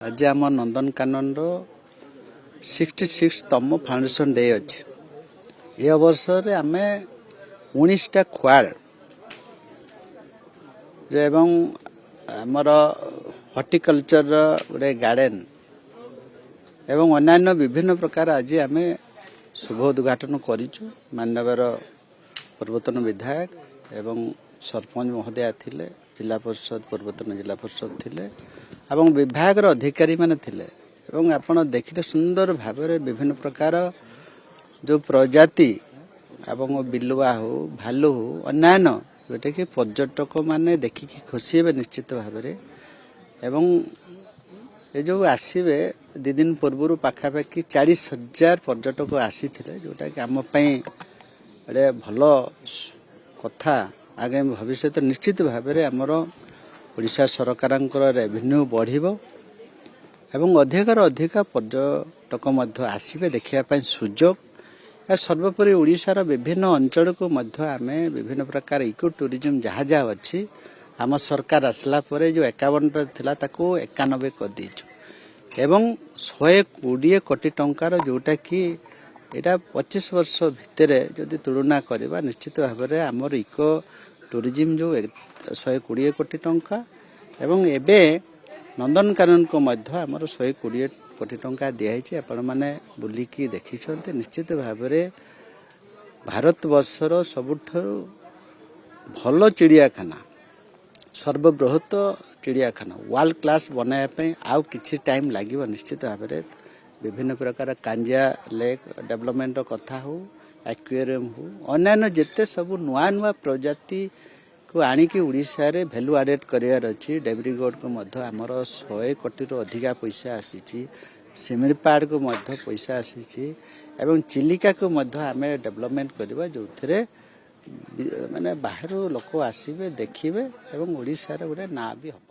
आज आम Nandankanan 66तम foundation day अच्छे ये अवसर आम 19टा खुआड़ एवं आमर हॉर्टिकल्चर गोटे गार्डन एवं अन्य विभिन्न प्रकार आज आम शुभ उद्घाटन करूँ। माननीय पूर्वतन विधायक एवं सरपंच महोदय थिले, जिला परिषद पूर्वतन जिला परिषद थिले एवं विभाग अधिकारी माने थिले एवं आपण देखिले सुंदर भाव विभिन्न प्रकार जो प्रजाति एवं बिलुआ हो भालू हो अन्य जोटा कि पर्यटक माने देखिकी खुशी हे निश्चित भाव एवं ये जो आसवे दि दिन पूर्व पाखापाखि 40,000 पर्यटक आसी जोटा कि आम अरे भल कथा आगे भविष्य निश्चित भाव आमर ओडिशा सरकार रेवेन्यू बढ़िबो एवं अधिक पर्यटक आसवे देखापी सुजोग सर्वोपरि ओडिशार विभिन्न अंचल को आम विभिन्न प्रकार इको टूरिज्म जहाँ जहाँ अच्छी आम सरकार आसला परे जो 51 थिला ताको 91 कर देछु एवं 120 कोटी टंकार जोटा कि एटा 25 वर्ष भितर जदि तुलना करबा निश्चित भाव में आमर इको टूरिज्म जो 120 कोटी टंका एवं एबे नंदनकानन को मध्य आमर 120 कोटी टंका दिखाई आपण माने बुलिकी देखिछन्ते। निश्चित भाव में भारत वर्षर सबुठारु भल चिड़ियाखाना सर्वबृहत चिड़ियाखाना वर्ल्ड क्लास बनायापे आउ किछि टाइम लागिव। निश्चित भाव में विभिन्न प्रकार कांजिया लेक डेवलपमेंट कथा हो एक्वेरियम हो अन्य जिते सब नुआ नुआ प्रजाति को आनिकी उड़ीसा रे वैल्यू एडेड करियार अछि। डेब्रीगढ़ को मध्य आमर 100 कोटी रो अधिका पैसा आसीची, सिमिलपाड़ को मध्य पैसा आसीची एवं चिलिका को मध्य आमे डेवलपमेंट करबा जोथरे माने बाहर लोक आसीबे देखिबे एवं उड़ीसा रे गोटे ना भी हो।